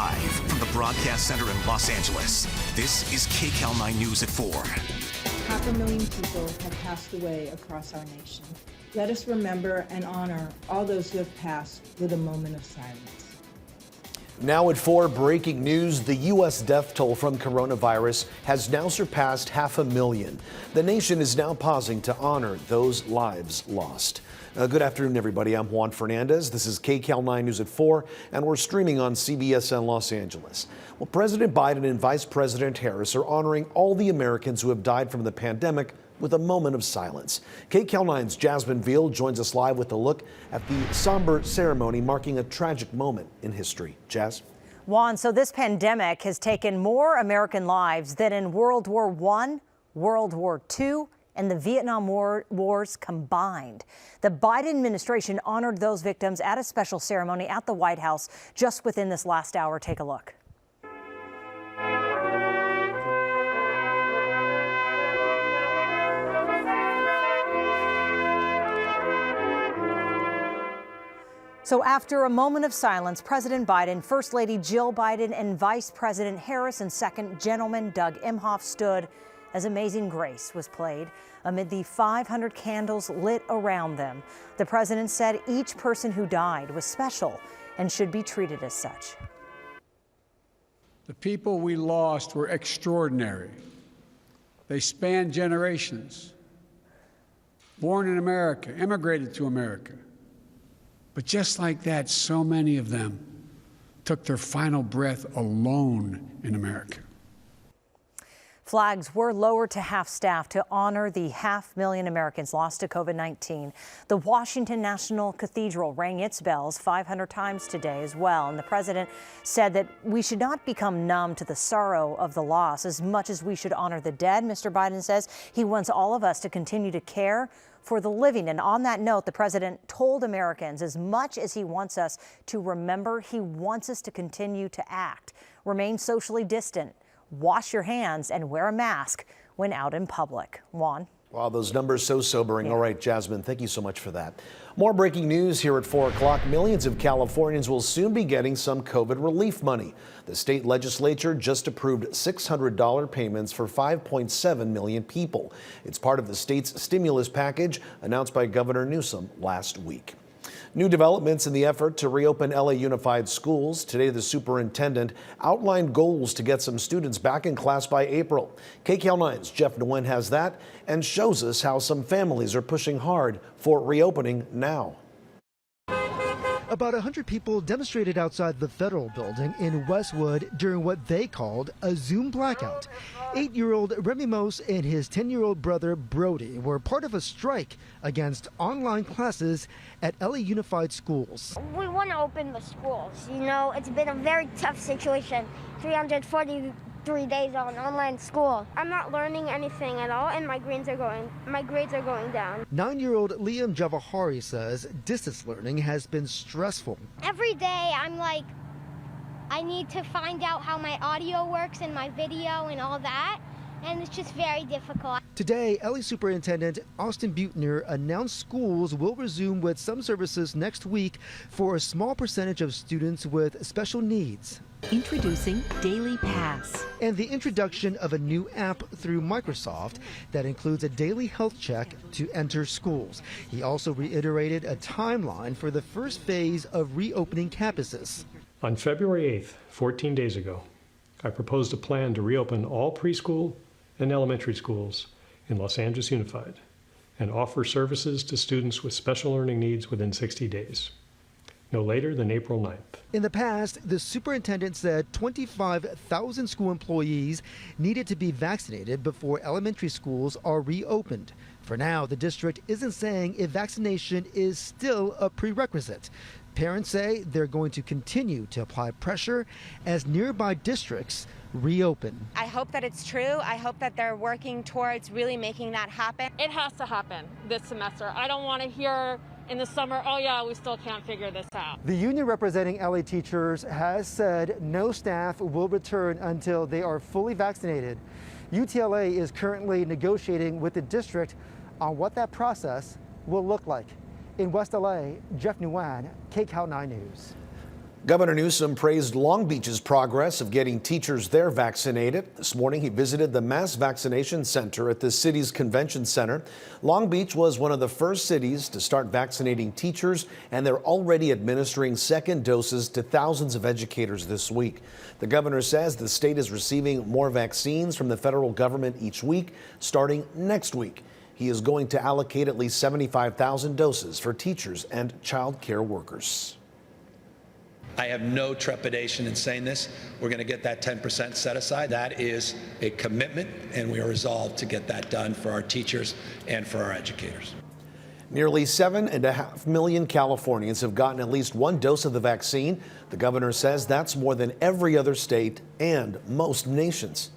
Live from the Broadcast Center in Los Angeles, this is KCAL9 News at 4. 500,000 people have passed away across our nation. Let us remember and honor all those who have passed with a moment of silence. Now at 4, breaking news. The U.S. death toll from coronavirus has now surpassed 500,000. The nation is now pausing to honor those lives lost. Good afternoon, everybody. I'm Juan Fernandez. This is KCAL9 News at 4, and we're streaming on CBSN Los Angeles. Well, President Biden and Vice President Harris are honoring all the Americans who have died from the pandemic with a moment of silence. KCAL9's Jasmine Veal joins us live with a look at the somber ceremony marking a tragic moment in history. Jazz? Juan, so this pandemic has taken more American lives than in World War I, World War II, and the Vietnam Wars combined. The Biden administration honored those victims at a special ceremony at the White House just within this last hour. Take a look. So after a moment of silence, President Biden, First Lady Jill Biden, and Vice President Harris and Second Gentleman Doug Emhoff stood as Amazing Grace was played amid the 500 candles lit around them. The president said each person who died was special and should be treated as such. The people we lost were extraordinary. They spanned generations. Born in America, immigrated to America. But just like that, so many of them took their final breath alone in America. Flags were lowered to half-staff to honor the 500,000 Americans lost to COVID-19. The Washington National Cathedral rang its bells 500 times today as well. And the president said that we should not become numb to the sorrow of the loss as much as we should honor the dead. Mr. Biden says he wants all of us to continue to care for the living. And on that note, the president told Americans as much as he wants us to remember, he wants us to continue to act, remain socially distant, wash your hands, and wear a mask when out in public. Juan? Wow, those numbers so sobering. Yeah. All right, Jasmine, thank you so much for that. More breaking news here at 4 o'clock. Millions of Californians will soon be getting some COVID relief money. The state legislature just approved $600 payments for 5.7 million people. It's part of the state's stimulus package announced by Governor Newsom last week. New developments in the effort to reopen LA Unified Schools. Today, the superintendent outlined goals to get some students back in class by April. KCAL9's Jeff Nguyen has that and shows us how some families are pushing hard for reopening now. About 100 people demonstrated outside the federal building in Westwood during what they called a Zoom blackout. 8-year-old Remy Mose and his 10-year-old brother Brody were part of a strike against online classes at LA Unified Schools. We want to open the schools. You know, it's been a very tough situation. 343 days on online school. I'm not learning anything at all, and my grades are going down. 9-year-old Liam Javahari says distance learning has been stressful. Every day I'm like, I need to find out how my audio works and my video and all that, and it's just very difficult. Today, LA Superintendent Austin Buettner announced schools will resume with some services next week for a small percentage of students with special needs. Introducing Daily Pass. And the introduction of a new app through Microsoft that includes a daily health check to enter schools. He also reiterated a timeline for the first phase of reopening campuses. On February 8th, 14 days ago, I proposed a plan to reopen all preschool and elementary schools in Los Angeles Unified and offer services to students with special learning needs within 60 days. No later than April 9th. In the past, the superintendent said 25,000 school employees needed to be vaccinated before elementary schools are reopened. For now, the district isn't saying if vaccination is still a prerequisite. Parents say they're going to continue to apply pressure as nearby districts reopen. I hope that it's true. I hope that they're working towards really making that happen. It has to happen this semester. I don't want to hear in the summer, oh yeah, we still can't figure this out. The union representing LA teachers has said no staff will return until they are fully vaccinated. UTLA is currently negotiating with the district on what that process will look like. In West LA, Jeff Nguyen, KCAL9 News. Governor Newsom praised Long Beach's progress of getting teachers there vaccinated. This morning, he visited the mass vaccination center at the city's convention center. Long Beach was one of the first cities to start vaccinating teachers, and they're already administering second doses to thousands of educators this week. The governor says the state is receiving more vaccines from the federal government each week, starting next week. He is going to allocate at least 75,000 doses for teachers and child care workers. I have no trepidation in saying this. We're going to get that 10% set aside. That is a commitment, and we are resolved to get that done for our teachers and for our educators. Nearly 7.5 million Californians have gotten at least one dose of the vaccine. The governor says that's more than every other state and most nations.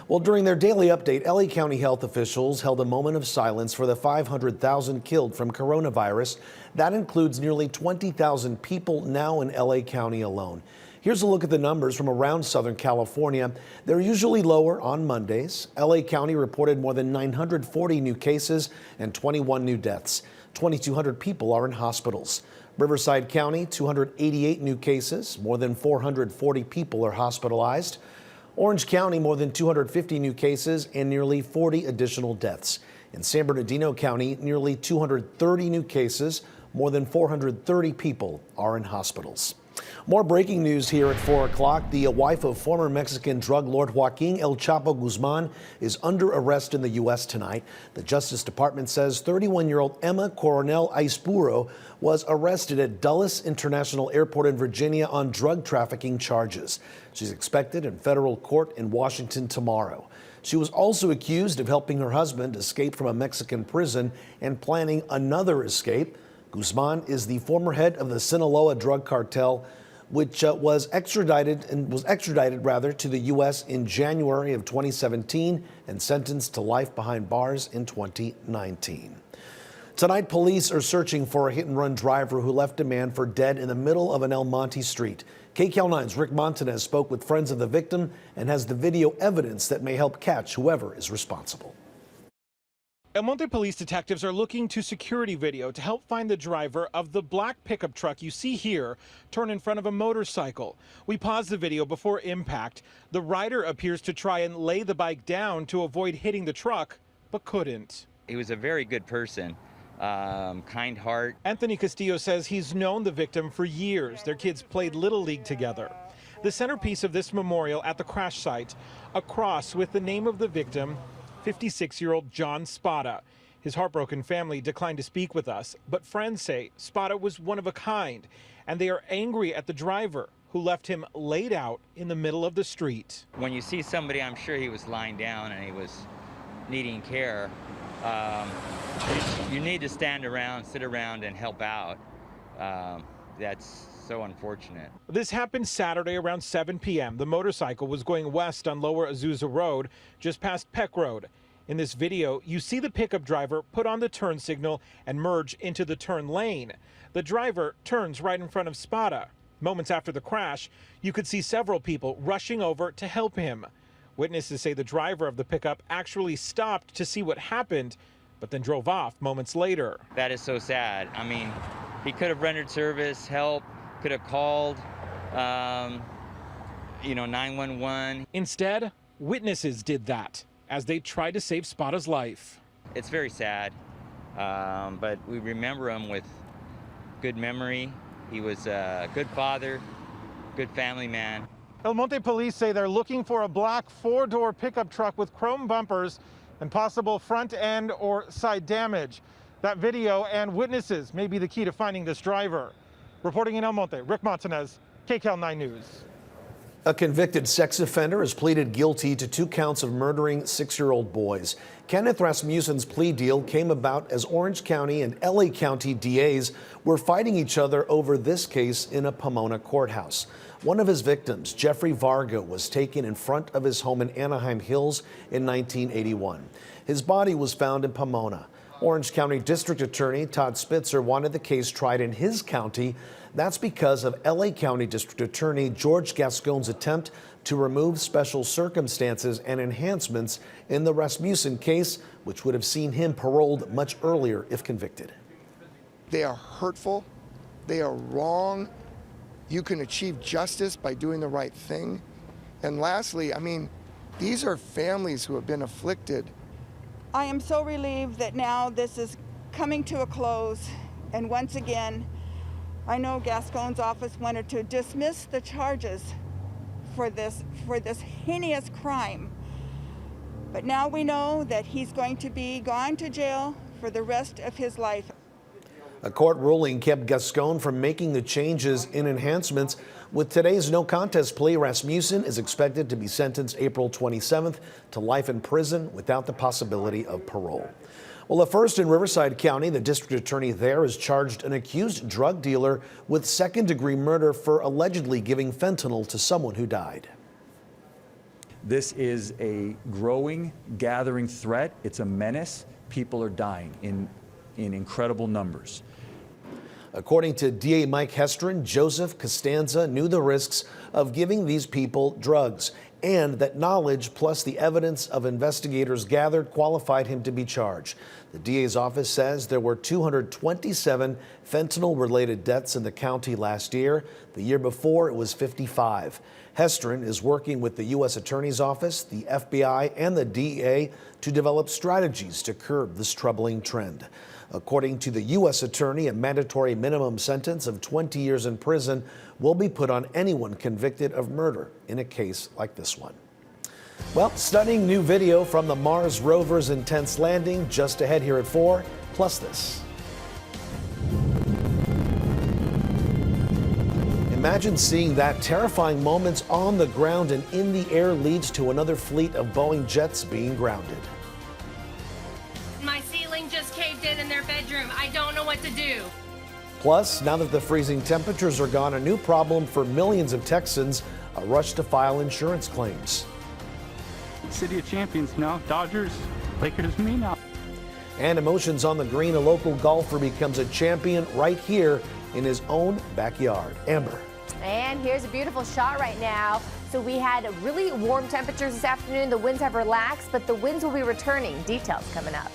Well, during their daily update, LA County health officials held a moment of silence for the 500,000 killed from coronavirus. That includes nearly 20,000 people now in LA County alone. Here's a look at the numbers from around Southern California. They're usually lower on Mondays. LA County reported more than 940 new cases and 21 new deaths. 2,200 people are in hospitals. Riverside County, 288 new cases. More than 440 people are hospitalized. Orange County, more than 250 new cases and nearly 40 additional deaths. In San Bernardino County, nearly 230 new cases. More than 430 people are in hospitals. More breaking news here at 4 o'clock. The wife of former Mexican drug lord Joaquin El Chapo Guzman is under arrest in the U.S. tonight. The Justice Department says 31-year-old Emma Coronel Aispuro was arrested at Dulles International Airport in Virginia on drug trafficking charges. She's expected in federal court in Washington tomorrow. She was also accused of helping her husband escape from a Mexican prison and planning another escape. Guzman is the former head of the Sinaloa drug cartel, which was extradited to the U.S. in January of 2017 and sentenced to life behind bars in 2019. Tonight, police are searching for a hit-and-run driver who left a man for dead in the middle of an El Monte street. KCAL9's Rick Montanez spoke with friends of the victim and has the video evidence that may help catch whoever is responsible. El Monte police detectives are looking to security video to help find the driver of the black pickup truck you see here turn in front of a motorcycle. We paused the video before impact. The rider appears to try and lay the bike down to avoid hitting the truck, but couldn't. He was a very good person, kind heart. Anthony Castillo says he's known the victim for years. Their kids played Little League together. The centerpiece of this memorial at the crash site, a cross with the name of the victim, 56-year-old John Spada. His heartbroken family declined to speak with us, but friends say Spada was one of a kind, and they are angry at the driver who left him laid out in the middle of the street. When you see somebody, I'm sure he was lying down and he was needing care. You need to stand around, sit around, and help out. That's so unfortunate. This happened Saturday around 7 p.m. The motorcycle was going west on Lower Azusa Road, just past Peck Road. In this video, you see the pickup driver put on the turn signal and merge into the turn lane. The driver turns right in front of Spada. Moments after the crash, you could see several people rushing over to help him. Witnesses say the driver of the pickup actually stopped to see what happened, but then drove off moments later. That is so sad. I mean, he could have rendered service, help, could have called, 911. Instead, witnesses did that as they tried to save Spada's life. It's very sad, but we remember him with good memory. He was a good father, good family man. El Monte police say they're looking for a black four-door pickup truck with chrome bumpers and possible front end or side damage. That video and witnesses may be the key to finding this driver. Reporting in El Monte, Rick Montanez, KCAL9 News. A convicted sex offender has pleaded guilty to 2 counts of murdering 6-year-old boys. Kenneth Rasmussen's plea deal came about as Orange County and LA County DAs were fighting each other over this case in a Pomona courthouse. One of his victims, Jeffrey Varga, was taken in front of his home in Anaheim Hills in 1981. His body was found in Pomona. Orange County District Attorney Todd Spitzer wanted the case tried in his county. That's because of LA County District Attorney George Gascon's attempt to remove special circumstances and enhancements in the Rasmussen case, which would have seen him paroled much earlier if convicted. They are hurtful. They are wrong. you can achieve justice by doing the right thing. And lastly, I mean, these are families who have been afflicted. I am so relieved that now this is coming to a close. And once again, I know Gascon's office wanted to dismiss the charges for this heinous crime. But now we know that he's going to be gone to jail for the rest of his life. A court ruling kept Gascon from making the changes in enhancements. With today's no contest plea, Rasmussen is expected to be sentenced April 27th to life in prison without the possibility of parole. Well, at first in Riverside County, the district attorney there has charged an accused drug dealer with second-degree murder for allegedly giving fentanyl to someone who died. This is a growing, gathering threat. It's a menace. People are dying in incredible numbers. According to DA Mike Hestron, Joseph Costanza knew the risks of giving these people drugs, and that knowledge plus the evidence of investigators gathered qualified him to be charged. The DA's office says there were 227 fentanyl-related deaths in the county last year. The year before, it was 55. Hestron is working with the U.S. Attorney's Office, the FBI, and the DEA to develop strategies to curb this troubling trend. According to the U.S. Attorney, a mandatory minimum sentence of 20 years in prison will be put on anyone convicted of murder in a case like this one. Well, stunning new video from the Mars rover's intense landing just ahead here at 4, plus this. Imagine seeing that. Terrifying moments on the ground and in the air leads to another fleet of Boeing jets being grounded. My ceiling just caved in their bedroom. I don't know what to do. Plus, now that the freezing temperatures are gone, a new problem for millions of Texans, a rush to file insurance claims. City of champions now, Dodgers, Lakers, me now. And emotions on the green, a local golfer becomes a champion right here in his own backyard. Amber. And here's a beautiful shot right now. So we had really warm temperatures this afternoon. The winds have relaxed, but the winds will be returning. Details coming up.